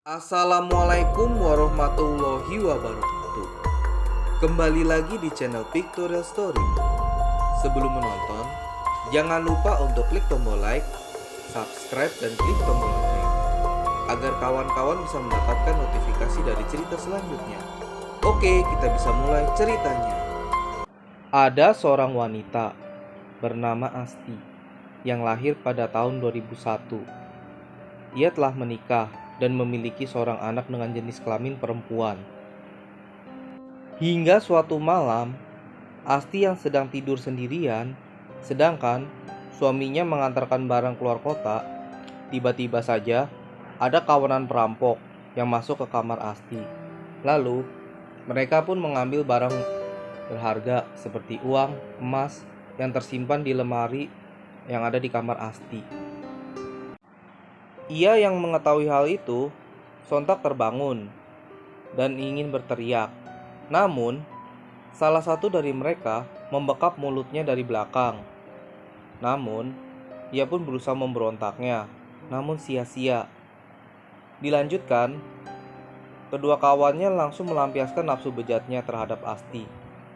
Assalamualaikum warahmatullahi wabarakatuh. Kembali lagi di channel Pictorial Story. Sebelum menonton, jangan lupa untuk klik tombol like, subscribe, dan klik tombol lonceng agar kawan-kawan bisa mendapatkan notifikasi dari cerita selanjutnya. Oke, kita bisa mulai ceritanya. Ada seorang wanita bernama Asti yang lahir pada tahun 2001. Ia telah menikah dan memiliki seorang anak dengan jenis kelamin perempuan. Hingga suatu malam, Asti yang sedang tidur sendirian, sedangkan suaminya mengantarkan barang keluar kota, tiba-tiba saja ada kawanan perampok yang masuk ke kamar Asti. Lalu, mereka pun mengambil barang berharga seperti uang, emas yang tersimpan di lemari yang ada di kamar Asti. Ia yang mengetahui hal itu sontak terbangun dan ingin berteriak. Namun, salah satu dari mereka membekap mulutnya dari belakang. Namun, ia pun berusaha memberontaknya, namun sia-sia. Dilanjutkan, kedua kawannya langsung melampiaskan nafsu bejatnya terhadap Asti.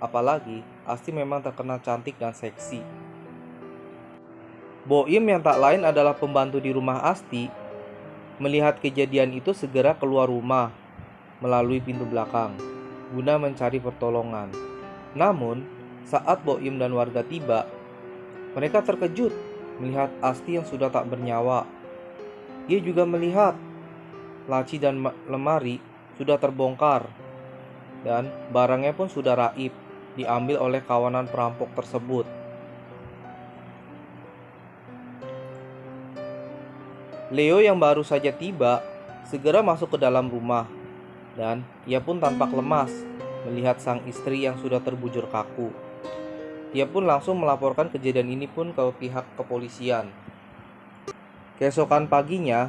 Apalagi, Asti memang terkenal cantik dan seksi. Boim yang tak lain adalah pembantu di rumah Asti, melihat kejadian itu segera keluar rumah melalui pintu belakang guna mencari pertolongan. Namun, saat Boim dan warga tiba, mereka terkejut melihat Asti yang sudah tak bernyawa. Ia juga melihat laci dan lemari sudah terbongkar dan barangnya pun sudah raib diambil oleh kawanan perampok tersebut. Leo yang baru saja tiba segera masuk ke dalam rumah dan ia pun tampak lemas melihat sang istri yang sudah terbujur kaku. Ia pun langsung melaporkan kejadian ini pun ke pihak kepolisian. Keesokan paginya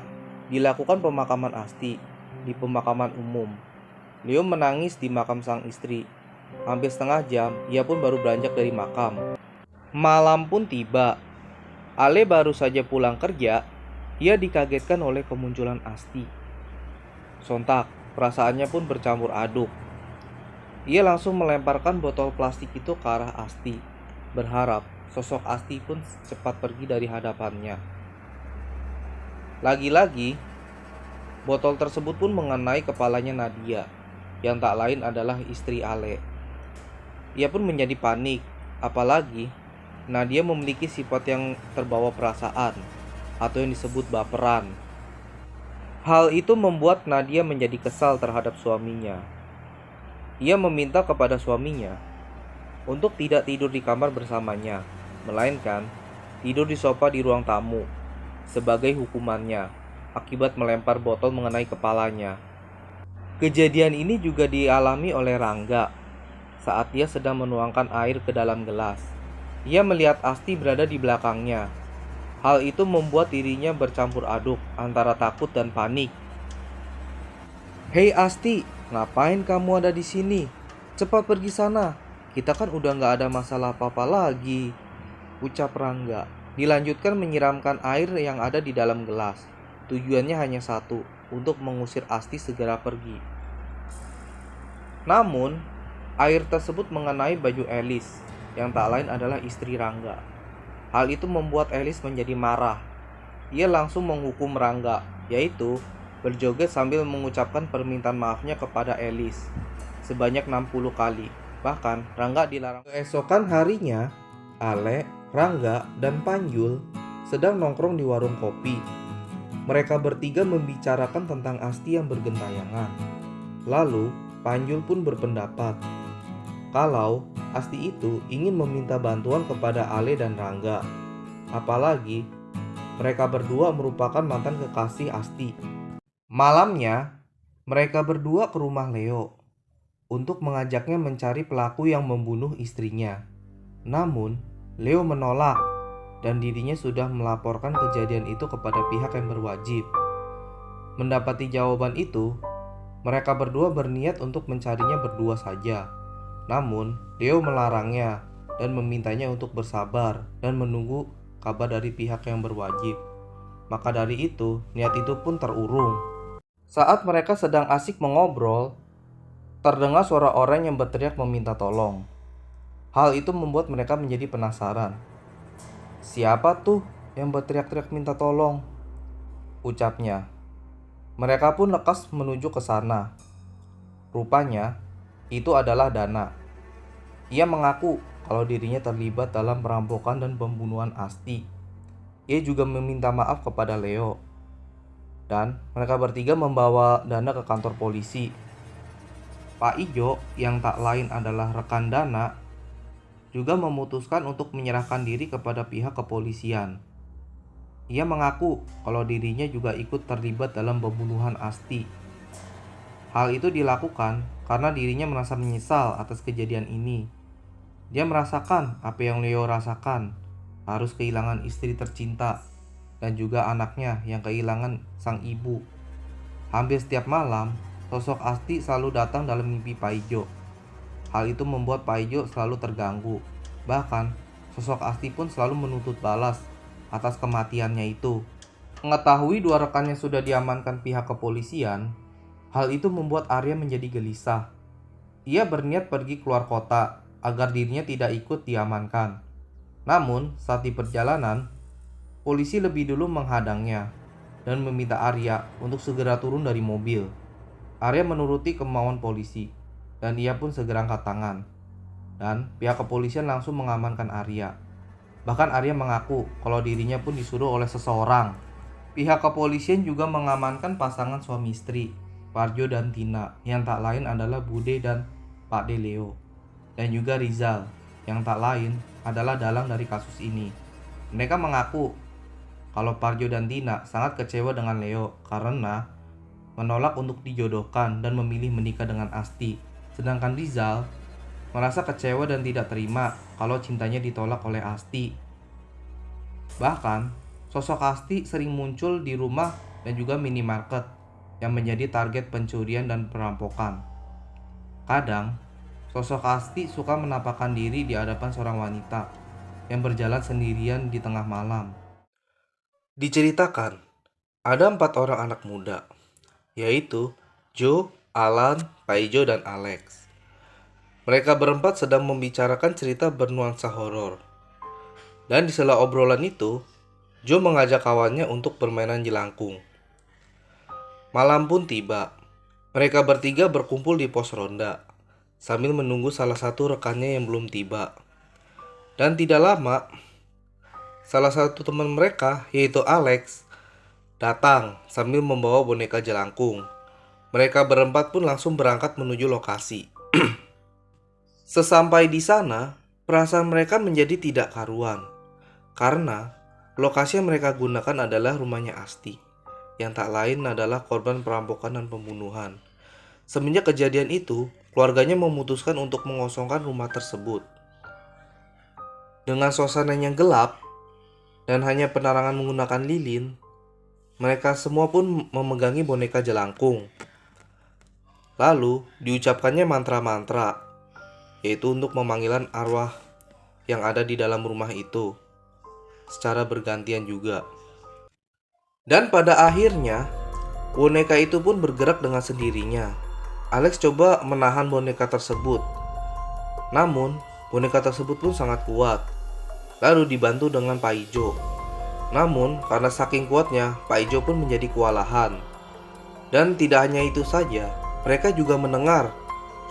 dilakukan pemakaman Asti di pemakaman umum. Leo menangis di makam sang istri. Hampir setengah jam ia pun baru beranjak dari makam. Malam pun tiba. Ale baru saja pulang kerja. Ia dikagetkan oleh kemunculan Asti. Sontak, perasaannya pun bercampur aduk. Ia langsung melemparkan botol plastik itu ke arah Asti, berharap sosok Asti pun cepat pergi dari hadapannya. Lagi-lagi, botol tersebut pun mengenai kepalanya Nadia, yang tak lain adalah istri Ale. Ia pun menjadi panik, apalagi Nadia memiliki sifat yang terbawa perasaan, atau yang disebut baperan. Hal itu membuat Nadia menjadi kesal terhadap suaminya. Ia meminta kepada suaminya untuk tidak tidur di kamar bersamanya, melainkan tidur di sofa di ruang tamu sebagai hukumannya akibat melempar botol mengenai kepalanya. Kejadian ini juga dialami oleh Rangga saat ia sedang menuangkan air ke dalam gelas. Ia melihat Asti berada di belakangnya. Hal itu membuat dirinya bercampur aduk antara takut dan panik. "Hei Asti, ngapain kamu ada di sini? Cepat pergi sana. Kita kan udah gak ada masalah apa-apa lagi," ucap Rangga. Dilanjutkan menyiramkan air yang ada di dalam gelas. Tujuannya hanya satu, untuk mengusir Asti segera pergi. Namun, air tersebut mengenai baju Elis, yang tak lain adalah istri Rangga. Hal itu membuat Elis menjadi marah. Ia langsung menghukum Rangga, yaitu berjoget sambil mengucapkan permintaan maafnya kepada Elis sebanyak 60 kali. Bahkan Rangga dilarang. Keesokan harinya, Ale, Rangga, dan Panjul sedang nongkrong di warung kopi. Mereka bertiga membicarakan tentang Asti yang bergentayangan. Lalu Panjul pun berpendapat kalau Asti itu ingin meminta bantuan kepada Ale dan Rangga. Apalagi mereka berdua merupakan mantan kekasih Asti. Malamnya, mereka berdua ke rumah Leo untuk mengajaknya mencari pelaku yang membunuh istrinya. Namun, Leo menolak dan dirinya sudah melaporkan kejadian itu kepada pihak yang berwajib. Mendapati jawaban itu, mereka berdua berniat untuk mencarinya berdua saja. Namun, Leo melarangnya dan memintanya untuk bersabar dan menunggu kabar dari pihak yang berwajib. Maka dari itu, niat itu pun terurung. Saat mereka sedang asik mengobrol, terdengar suara orang yang berteriak meminta tolong. Hal itu membuat mereka menjadi penasaran. "Siapa tuh yang berteriak-teriak minta tolong?" ucapnya. Mereka pun lekas menuju ke sana. Rupanya, itu adalah Dana. Ia mengaku kalau dirinya terlibat dalam perampokan dan pembunuhan Asti. Ia juga meminta maaf kepada Leo. Dan mereka bertiga membawa Dana ke kantor polisi. Pak Ijo, yang tak lain adalah rekan Dana, juga memutuskan untuk menyerahkan diri kepada pihak kepolisian. Ia mengaku kalau dirinya juga ikut terlibat dalam pembunuhan Asti. Hal itu dilakukan karena dirinya merasa menyesal atas kejadian ini. Dia merasakan apa yang Leo rasakan, harus kehilangan istri tercinta dan juga anaknya yang kehilangan sang ibu. Hampir setiap malam, sosok Asti selalu datang dalam mimpi Pak Ijo. Hal itu membuat Pak Ijo selalu terganggu. Bahkan, sosok Asti pun selalu menuntut balas atas kematiannya itu. Mengetahui dua rekannya sudah diamankan pihak kepolisian, hal itu membuat Arya menjadi gelisah. Ia berniat pergi keluar kota agar dirinya tidak ikut diamankan. Namun, saat di perjalanan, polisi lebih dulu menghadangnya dan meminta Arya untuk segera turun dari mobil. Arya menuruti kemauan polisi dan ia pun segera angkat tangan. Dan pihak kepolisian langsung mengamankan Arya. Bahkan Arya mengaku kalau dirinya pun disuruh oleh seseorang. Pihak kepolisian juga mengamankan pasangan suami istri, Parjo dan Tina, yang tak lain adalah Bude dan Pak De Leo. Dan juga Rizal, yang tak lain adalah dalang dari kasus ini. Mereka mengaku kalau Parjo dan Tina sangat kecewa dengan Leo karena menolak untuk dijodohkan dan memilih menikah dengan Asti. Sedangkan Rizal merasa kecewa dan tidak terima kalau cintanya ditolak oleh Asti. Bahkan, sosok Asti sering muncul di rumah dan juga minimarket yang menjadi target pencurian dan perampokan. Kadang, sosok Asti suka menampakkan diri di hadapan seorang wanita yang berjalan sendirian di tengah malam. Diceritakan, ada 4 orang anak muda, yaitu Joe, Alan, Paijo, dan Alex. Mereka berempat sedang membicarakan cerita bernuansa horor. Dan di sela obrolan itu, Joe mengajak kawannya untuk permainan jelangkung. Malam pun tiba. Mereka bertiga berkumpul di pos ronda sambil menunggu salah satu rekannya yang belum tiba. Dan tidak lama, salah satu teman mereka, yaitu Alex, datang sambil membawa boneka jelangkung. Mereka berempat pun langsung berangkat menuju lokasi. Sesampai di sana, perasaan mereka menjadi tidak karuan. Karena lokasi yang mereka gunakan adalah rumahnya Asti, yang tak lain adalah korban perampokan dan pembunuhan. Semenjak kejadian itu, keluarganya memutuskan untuk mengosongkan rumah tersebut. Dengan suasana yang gelap dan hanya penerangan menggunakan lilin, mereka semua pun memegangi boneka jelangkung. Lalu diucapkannya mantra-mantra, yaitu untuk memanggilan arwah yang ada di dalam rumah itu, secara bergantian juga. Dan pada akhirnya, boneka itu pun bergerak dengan sendirinya. Alex coba menahan boneka tersebut, namun boneka tersebut pun sangat kuat. Lalu dibantu dengan Pak Ijo. Namun karena saking kuatnya, Pak Ijo pun menjadi kewalahan. Dan tidak hanya itu saja, mereka juga mendengar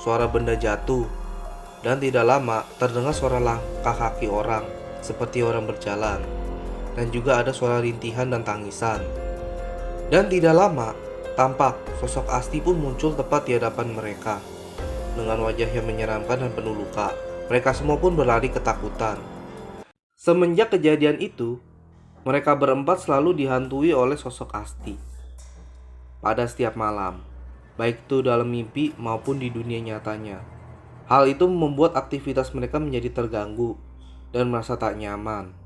suara benda jatuh. Dan tidak lama terdengar suara langkah kaki orang, seperti orang berjalan. Dan juga ada suara rintihan dan tangisan. Dan tidak lama, tampak sosok Asti pun muncul tepat di hadapan mereka. Dengan wajah yang menyeramkan dan penuh luka, mereka semua pun berlari ketakutan. Semenjak kejadian itu, mereka berempat selalu dihantui oleh sosok Asti. Pada setiap malam, baik itu dalam mimpi maupun di dunia nyatanya. Hal itu membuat aktivitas mereka menjadi terganggu dan merasa tak nyaman.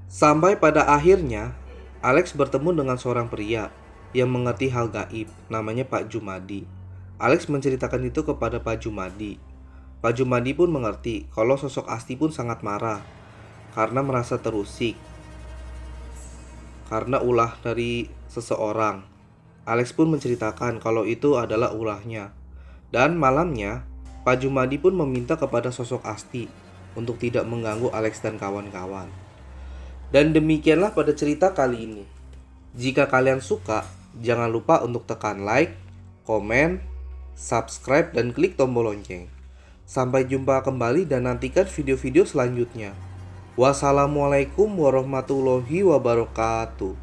Sampai pada akhirnya, Alex bertemu dengan seorang pria yang mengerti hal gaib, namanya Pak Jumadi. Alex menceritakan itu kepada Pak Jumadi. Pak Jumadi pun mengerti kalau sosok Asti pun sangat marah karena merasa terusik. karena ulah dari seseorang. Alex pun menceritakan kalau itu adalah ulahnya. Dan malamnya, Pak Jumadi pun meminta kepada sosok Asti untuk tidak mengganggu Alex dan kawan-kawan. Dan demikianlah pada cerita kali ini. Jika kalian suka, jangan lupa untuk tekan like, komen, subscribe, dan klik tombol lonceng. Sampai jumpa kembali dan nantikan video-video selanjutnya. Wassalamualaikum warahmatullahi wabarakatuh.